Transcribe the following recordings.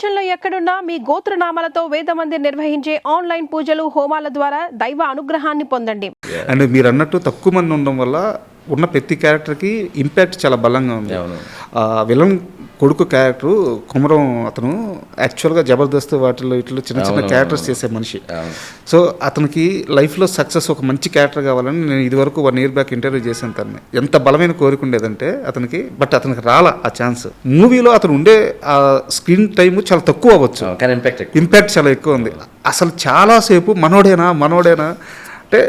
ప్రపంచంలో ఎక్కడున్నా మీ గోత్రనామాలతో వేదమందిర్ నిర్వహించే ఆన్లైన్ పూజలు హోమాల ద్వారా దైవ అనుగ్రహాన్ని పొందండి. అండ్ మీరు అన్నట్టు తక్కువ మంది ఉండడం వల్ల ఉన్న ప్రతి క్యారెక్టర్కి ఇంపాక్ట్ చాలా బలంగా ఉంది. విలన్ కొడుకు క్యారెక్టర్ కుమరం అతను యాక్చువల్గా జబర్దస్త్ వాటిల్లో ఇట్లా చిన్న చిన్న క్యారెక్టర్స్ చేసే మనిషి. సో అతనికి లైఫ్లో సక్సెస్ ఒక మంచి క్యారెక్టర్ కావాలని నేను ఇదివరకు 1 year బ్యాక్ ఇంటర్వ్యూ చేశాను తనని. ఎంత బలమైన కోరిక ఉండేదంటే అతనికి, బట్ అతనికి రాలా ఆ ఛాన్స్. మూవీలో అతను ఉండే ఆ స్క్రీన్ టైం చాలా తక్కువ అవ్వచ్చు, కానీ ఇంపాక్ట్ చాలా ఎక్కువ ఉంది. అసలు చాలాసేపు మనోడేనా అంటే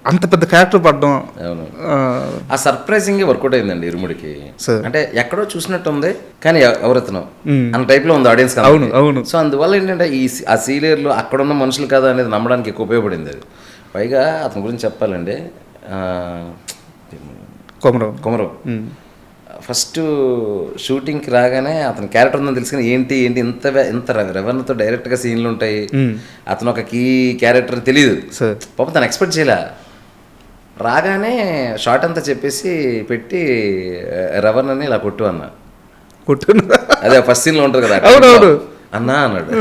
అంత పెద్ద క్యారెక్టర్ పడడం ఆ సర్ప్రైజింగ్ వర్కౌట్ అయిందండి ఇరుముడికి. అంటే ఎక్కడో చూసినట్టు ఉంది కానీ ఎవరెత్తనం అన్న టైప్ లో ఉంది ఆడియన్స్. అవును. సో అందువల్ల ఏంటంటే ఆ సీనియర్లు అక్కడ ఉన్న మనుషులు కదా అనేది నమ్మడానికి ఎక్కువ ఉపయోగపడింది అది. పైగా అతని గురించి చెప్పాలండి, కొమరం ఫస్ట్ షూటింగ్కి రాగానే అతని క్యారెక్టర్ ఉందని తెలుసుకుని ఏంటి ఇంత రెవెన్యూతో డైరెక్ట్గా సీన్లు ఉంటాయి, అతను ఒక కీ క్యారెక్టర్ తెలియదు పాపం, తను ఎక్స్పెక్ట్ చేయలే. రాగానే షార్ట్ అంతా చెప్పేసి పెట్టి రవణ్ అని ఇలా కొట్టు అదే ఫస్ట్ సీన్లో ఉంటుంది కదా అన్నా అన్నాడు.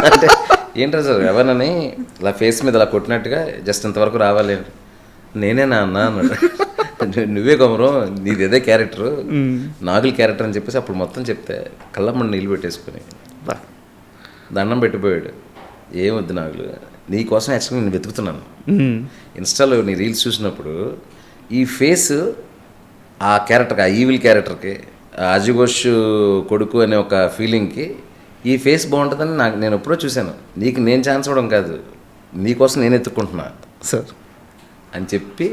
అంటే ఏంటో సార్ రవణ్ అని ఇలా ఫేస్ మీద ఇలా కొట్టినట్టుగా జస్ట్ ఇంతవరకు రావాలి, నేనేనా అన్నా అన్నాడు. నువ్వే కొమరం, నీది అదే క్యారెక్టర్, నాగుల క్యారెక్టర్ అని చెప్పేసి అప్పుడు మొత్తం చెప్తే కళ్ళమ్మని నీళ్ళు పెట్టేసుకుని దండం పెట్టిపోయాడు. ఏమొద్దు నాగులు, నీకోసం యాక్చువల్గా నేను వెతుకుతున్నాను. ఇన్స్టాలో నీ రీల్స్ చూసినప్పుడు ఈ ఫేస్ ఆ క్యారెక్టర్కి, ఆ ఈవిల్ క్యారెక్టర్కి, అజుఘోష్ కొడుకు అనే ఒక ఫీలింగ్కి ఈ ఫేస్ బాగుంటుందని నేను ఎప్పుడో చూశాను. నీకు నేను ఛాన్స్ ఇవ్వడం కాదు, నీకోసం నేను ఎత్తుక్కుంటున్నా సార్ అని చెప్పి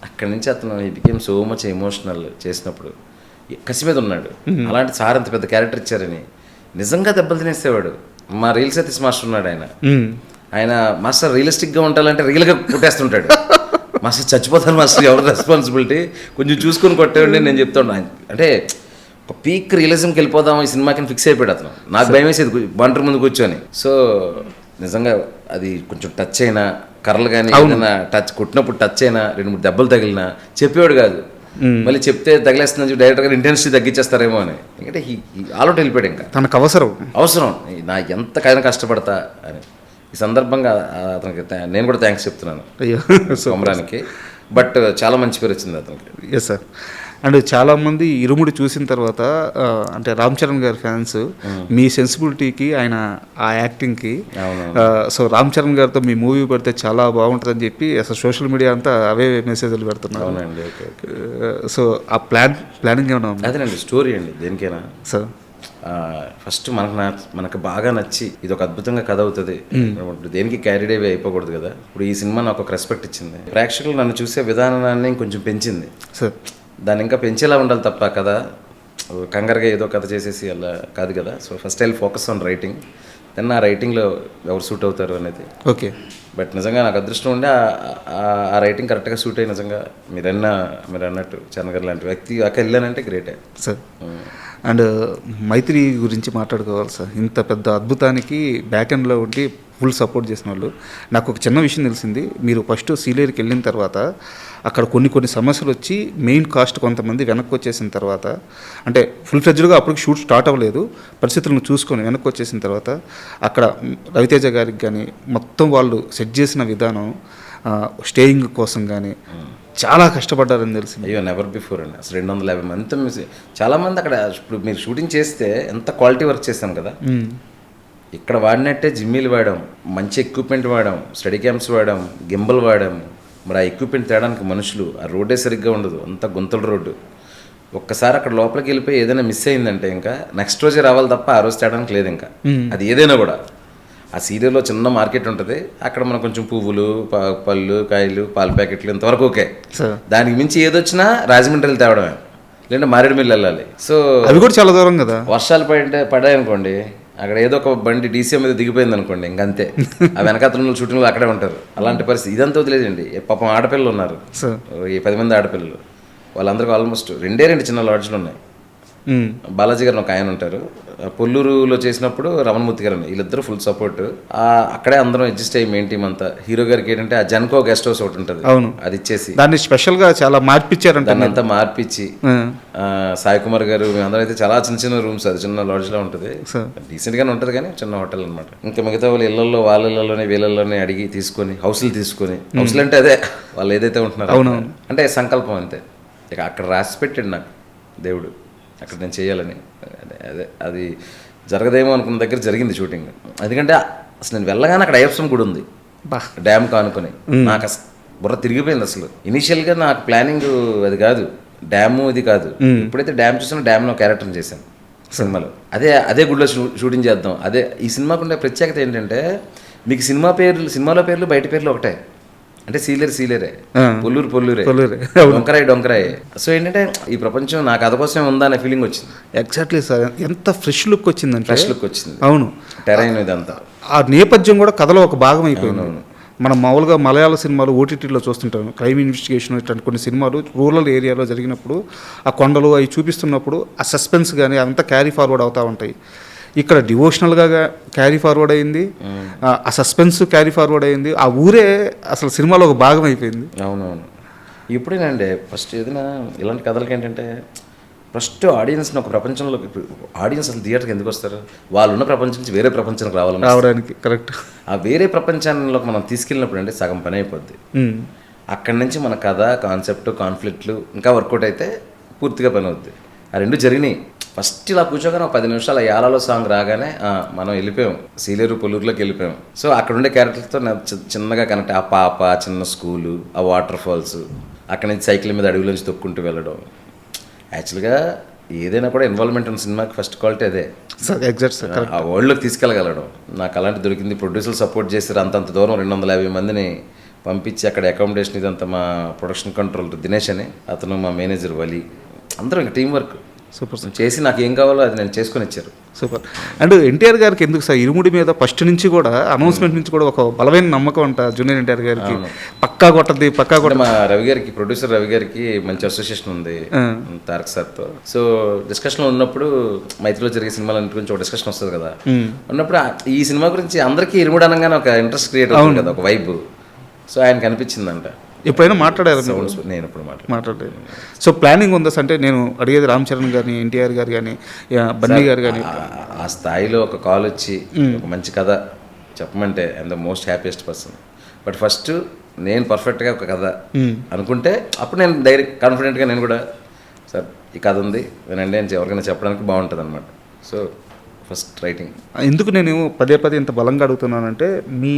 అక్కడి నుంచి అతను he became so much emotional చేసినప్పుడు కసి మీద ఉన్నాడు. అలాంటి సార్ అంత పెద్ద క్యారెక్టర్ ఇచ్చారని నిజంగా దెబ్బలు తినేసేవాడు. మా రీల్స్ అయితే మాస్టర్ ఉన్నాడు ఆయన మాస్టర్ రియలిస్టిక్గా ఉండాలంటే రియల్గా కొట్టేస్తుంటాడు. మాస్టర్ చచ్చిపోతాను మాస్టర్, ఎవరు రెస్పాన్సిబిలిటీ, కొంచెం చూసుకొని కొట్టేవాడి నేను చెప్తాను. అంటే ఒక పీక్ రియలిజంకి వెళ్ళిపోదాం ఈ సినిమాకి ఫిక్స్ అయిపోయాడు అతను. నాకు భయం వేసేది బంటర్ ముందు కూర్చొని. సో నిజంగా అది కొంచెం టచ్ అయినా, కర్రలు కానీ ఏదైనా టచ్ కొట్టినప్పుడు టచ్ అయినా, 2-3 దెబ్బలు తగిలినా చెప్పేవాడు కాదు. మళ్ళీ చెప్తే తగిలేస్తుందని డైరెక్టర్ గారు ఇంటెన్సిటీ తగ్గించేస్తారేమో అని. ఎందుకంటే ఆల్అౌట్ వెళ్ళిపోయాడు. ఇంకా తనకు అవసరం నా ఎంత కష్టపడతా అని. ఈ సందర్భంగా అతనికి నేను కూడా థ్యాంక్స్ చెప్తున్నాను కొమరానికి. బట్ చాలా మంచి పేరు వచ్చింది అతనికి. Yes sir. అండ్ చాలామంది ఇరుముడి చూసిన తర్వాత అంటే రామ్ చరణ్ గారి ఫ్యాన్స్ మీ సెన్సిబిలిటీకి, ఆయన ఆ యాక్టింగ్కి, సో రామ్ చరణ్ గారితో మీ మూవీ పెడితే చాలా బాగుంటుందని చెప్పి అసలు సోషల్ మీడియా అంతా అవే మెసేజ్లు పెడుతున్నారు. అవునండి. సో ఆ ప్లానింగ్ ఏమైనా అదేనండి స్టోరీ అండి దేనికైనా సార్. ఫస్ట్ మనకు బాగా నచ్చి ఇది ఒక అద్భుతంగా కథ అవుతుంది, దేనికి క్యారీడ్ అవి అయిపోకూడదు కదా. ఇప్పుడు ఈ సినిమా నాకు ఒక రెస్పెక్ట్ ఇచ్చింది, ప్రేక్షకులు నన్ను చూసే విధానాన్ని కొంచెం పెంచింది సార్. దాన్ని ఇంకా పెంచేలా ఉండాలి తప్ప కదా కంగారుగా ఏదో కథ చేసేసి అలా కాదు కదా. So first I focus on writing, then ఆ రైటింగ్లో ఎవరు సూట్ అవుతారు అనేది. ఓకే. బట్ నిజంగా నాకు అదృష్టం ఉండే ఆ రైటింగ్ కరెక్ట్గా సూట్ అయ్యి నిజంగా మీరు అన్నట్టు చరణ్ గారు లాంటి వ్యక్తి అక్కడ వెళ్ళానంటే గ్రేటే సార్. అండ్ మైత్రి గురించి మాట్లాడుకోవాలి సార్. ఇంత పెద్ద అద్భుతానికి బ్యాక్ ఎండ్లో ఉండి ఫుల్ సపోర్ట్ చేసిన వాళ్ళు. నాకు ఒక చిన్న విషయం తెలిసింది, మీరు ఫస్ట్ సీలేరుకి వెళ్ళిన తర్వాత అక్కడ కొన్ని సమస్యలు వచ్చి మెయిన్ కాస్ట్ కొంతమంది వెనక్కి వచ్చేసిన తర్వాత, అంటే ఫుల్ ఫ్లెడ్జ్డ్గా అప్పటికి షూట్ స్టార్ట్ అవ్వలేదు, పరిస్థితులను చూసుకొని వెనక్కి వచ్చేసిన తర్వాత అక్కడ రవితేజ గారికి కానీ మొత్తం వాళ్ళు సెట్ చేసిన విధానం, స్టేయింగ్ కోసం కానీ చాలా కష్టపడ్డారని తెలిసింది. అయ్యో నెవర్ బిఫోర్ అండి. అసలు 250 మంది చాలామంది అక్కడ. ఇప్పుడు మీరు షూటింగ్ చేస్తే ఎంత క్వాలిటీ వర్క్ చేస్తాం కదా, ఇక్కడ వాడినట్టే జిమ్మీలు వాడాం, మంచి ఎక్విప్మెంట్ వాడాం, స్టడీ క్యాంప్స్ వాడాం, గింబల్ వాడాం. మరి ఆ ఎక్విప్మెంట్ తేడానికి మనుషులు, ఆ రోడ్డే సరిగ్గా ఉండదు, అంత గుంతల రోడ్డు. ఒక్కసారి అక్కడ లోపలికి వెళ్ళిపోయి ఏదైనా మిస్ అయిందంటే ఇంకా నెక్స్ట్ రోజే రావాలి తప్ప ఆ రోజు తేడానికి లేదు. ఇంకా అది ఏదైనా కూడా ఆ సీరియల్లో చిన్న మార్కెట్ ఉంటుంది, అక్కడ మనం కొంచెం పువ్వులు, పళ్ళు, కాయలు, పాల ప్యాకెట్లు ఇంతవరకు ఓకే. దానికి మించి ఏదొచ్చినా రాజమండ్రి వెళ్ళి తేవడమే, లేదంటే మారేడుమిల్లి వెళ్ళాలి. సో అవి కూడా చాలా దూరం కదా. వర్షాలు పడ్డాయి అనుకోండి, అక్కడ ఏదో ఒక బండి డీసీఎం మీద దిగిపోయింది అనుకోండి, ఇంకంతే. ఆ వెనకాతల షూటింగ్లో అక్కడే ఉంటారు. అలాంటి పరిస్థితి ఇదంతా వదిలేదండి. పాపం ఆడపిల్లలు ఉన్నారు, ఈ 10 మంది ఆడపిల్లలు, వాళ్ళందరికీ ఆల్మోస్ట్ 2 చిన్న లాడ్జ్లు ఉన్నాయి. బాలాజీ గారు ఒక ఆయన ఉంటారు, పొల్లూరులో చేసినప్పుడు రమణమూర్తి గారు, వీళ్ళిద్దరూ ఫుల్ సపోర్ట్. అక్కడే అందరం అడ్జస్ట్ అయ్యి మెయిన్ టీమ్ అంతా. హీరో గారికి ఏంటంటే ఆ జన్కో గెస్ట్ హౌస్ ఒకటి ఉంటుంది, అవును, అది ఇచ్చేసి దాన్ని స్పెషల్ గా చాలా మార్పిచ్చారంట. దాన్ని అంతా మార్పిచ్చి సాయి కుమార్ గారు మేమందరం అయితే చాలా చిన్న చిన్న రూమ్స్, అది చిన్న లాడ్జ్ లో ఉంటుంది, డీసెంట్ గానే ఉంటుంది కానీ చిన్న హోటల్ అనమాట. ఇంకా మిగతా వాళ్ళ ఇళ్లలో వాళ్ళ ఇళ్లలోనే వీళ్ళలోనే అడిగి తీసుకొని హౌస్లు తీసుకొని, హౌస్లు అంటే అదే వాళ్ళు ఏదైతే ఉంటున్నారో అంటే సంకల్పం అంతే. ఇక అక్కడ రాసి పెట్టాడు నాకు దేవుడు, అక్కడ నేను చేయాలని. అదే అది జరగదేమో అనుకున్న దగ్గర జరిగింది షూటింగ్. ఎందుకంటే అసలు నేను వెళ్ళగానే అక్కడ ఐఎఫ్ఎం కూడా ఉంది డ్యామ్ కానుకొని. నాకు బుర్ర తిరిగిపోయింది అసలు. ఇనీషియల్గా నాకు ప్లానింగ్ అది కాదు, డ్యాము ఇది కాదు. ఎప్పుడైతే డ్యామ్ చూసినా డ్యామ్లో క్యారెక్టర్ చేశాను సినిమాలో. అదే గుడిలో షూటింగ్ చేద్దాం. అదే ఈ సినిమాకు ఉండే ప్రత్యేకత ఏంటంటే మీకు సినిమాలో పేర్లు బయట పేర్లు ఒకటే, అంటే సీలేరే, పొల్లూరే, డొంకరాయ్. సో ఏంటంటే ఈ ప్రపంచం నా కథ కోసమే ఉందా అనే ఫీలింగ్ వచ్చింది. ఎగ్జాక్ట్లీ సార్, ఎంత ఫ్రెష్ లుక్ వచ్చిందంటే. ఫ్రెష్ లుక్ వచ్చింది, అవును. టెరైన్ ఇదంతా, ఆ నేపథ్యం కూడా కథలో ఒక భాగం అయిపోయింది. మనం మామూలుగా మలయాళ సినిమాలు ఓటీటీలో చూస్తుంటాం, క్రైమ్ ఇన్వెస్టిగేషన్ ఇట్లాంటి కొన్ని సినిమాలు రూరల్ ఏరియాలో జరిగినప్పుడు ఆ కొండలు అవి చూపిస్తున్నప్పుడు ఆ సస్పెన్స్ కానీ అంతా క్యారీ ఫార్వర్డ్ అవుతూ ఉంటాయి. ఇక్కడ డివోషనల్గా క్యారీ ఫార్వర్డ్ అయింది, ఆ సస్పెన్స్ క్యారీ ఫార్వర్డ్ అయింది, ఆ ఊరే అసలు సినిమాలో ఒక భాగం అయిపోయింది. అవునవును. ఇప్పుడేనండి ఫస్ట్ ఏదైనా ఇలాంటి కథలకి ఏంటంటే ఫస్ట్ ఆడియన్స్ని ఒక ప్రపంచంలో, ఆడియన్స్ అసలు థియేటర్కి ఎందుకు వస్తారు? వాళ్ళు ఉన్న ప్రపంచం నుంచి వేరే ప్రపంచానికి రావడానికి. కరెక్ట్. ఆ వేరే ప్రపంచాల్లోకి మనం తీసుకెళ్ళినప్పుడు అంటే సగం పని అయిపోద్ది. అక్కడి నుంచి మన కథ, కాన్సెప్ట్, కాన్ఫ్లిక్ట్లు ఇంకా వర్కౌట్ అయితే పూర్తిగా పని అవుద్ది. ఆ రెండు జరిగినాయి. ఫస్ట్ ఇలా కూర్చోగానే ఒక 10 నిమిషాలు యాలలో సాంగ్ రాగానే మనం వెళ్ళిపోయాం, సీలేరు పొల్లూరులోకి వెళ్ళిపోయాం. సో అక్కడ ఉండే క్యారెక్టర్తో చిన్నగా కనెక్ట్. ఆ పాప, చిన్న స్కూలు, ఆ వాటర్ ఫాల్స్, అక్కడి నుంచి సైకిల్ మీద అడవిలోంచి తొక్కుంటూ వెళ్ళడం. యాక్చువల్గా ఏదైనా కూడా ఇన్వాల్వ్మెంట్ ఉన్న సినిమాకి ఫస్ట్ క్వాలిటీ అదే సార్. Exact sir. ఆ వరల్డ్లోకి తీసుకెళ్ళగలడం. నాకు అలాంటి దొరికింది. ప్రొడ్యూసర్లు సపోర్ట్ చేశారు. అంతంత దూరం 250 మందిని పంపించి అక్కడ అకామిడేషన్ ఇదంతా మా ప్రొడక్షన్ కంట్రోల్ దినేష్ అని, అతను మా మేనేజర్ వలి, అందరూ ఇంకా టీం వర్క్ సూపర్ సార్. చేసి నాకు ఏం కావాలో అది నేను చేసుకొని ఇచ్చారు. సూపర్. అండ్ ఎన్టీఆర్ గారికి ఎందుకు సార్ ఇరుముడి మీద ఫస్ట్ నుంచి కూడా అనౌన్స్మెంట్ నుంచి కూడా ఒక బలమైన నమ్మకం అంట జూనియర్ ఎన్టీఆర్ గారికి, పక్కా కొట్టది. మా రవి గారికి, ప్రొడ్యూసర్ రవి గారికి మంచి అసోసియేషన్ ఉంది తారక్ సార్తో. సో డిస్కషన్లో ఉన్నప్పుడు మైత్రిలో జరిగే సినిమాల గురించి ఒక డిస్కషన్ వస్తుంది కదా, ఉన్నప్పుడు ఈ సినిమా గురించి అందరికీ ఇరుముడి అనగానే ఒక ఇంట్రెస్ట్ క్రియేట్ అవుతుంది కదా, ఒక వైబ్. సో ఆయనకు అనిపించిందంట. ఎప్పుడైనా మాట్లాడారు? నేను ఎప్పుడు మాట్లాడలేదు. సో ప్లానింగ్ ఉందా అంటే నేను అడిగేది రామ్ చరణ్ గారిని, ఎన్టీఆర్ గారు కానీ, బన్నీ గారు కానీ ఆ స్థాయిలో ఒక కాల్ వచ్చి ఒక మంచి కథ చెప్పమంటే I'm the most happiest person. But first నేను పర్ఫెక్ట్గా ఒక కథ అనుకుంటే అప్పుడు నేను డైరెక్ట్ కాన్ఫిడెంట్గా నేను కూడా సార్ ఈ కథ ఉంది వినండి అని ఎవరికైనా చెప్పడానికి బాగుంటుంది అనమాట. So first writing. ఎందుకు నేను పదే ఇంత బలంగా అడుగుతున్నానంటే మీ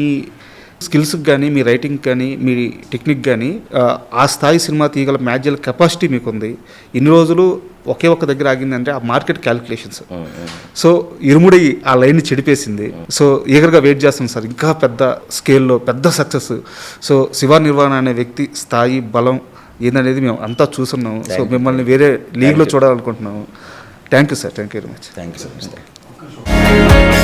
స్కిల్స్కి కానీ, మీ రైటింగ్ కానీ, మీ టెక్నిక్ కానీ ఆ స్థాయి సినిమా తీయగల మ్యాజికల్ కెపాసిటీ మీకు ఉంది. ఇన్ని రోజులు ఒకే ఒక్క దగ్గర ఆగిందంటే ఆ మార్కెట్ క్యాలిక్యులేషన్స్. సో ఇరుముడి ఆ లైన్ని చెడిపేసింది. సో ఈగర్గా వెయిట్ చేస్తాం సార్ ఇంకా పెద్ద స్కేల్లో పెద్ద సక్సెస్. సో శివ నిర్వాణ అనే వ్యక్తి స్థాయి, బలం ఏందనేది మేము అంతా చూస్తున్నాము. సో మిమ్మల్ని వేరే లీగ్లో చూడాలనుకుంటున్నాము. Thank you sir. Thank you very much. Thank you so much.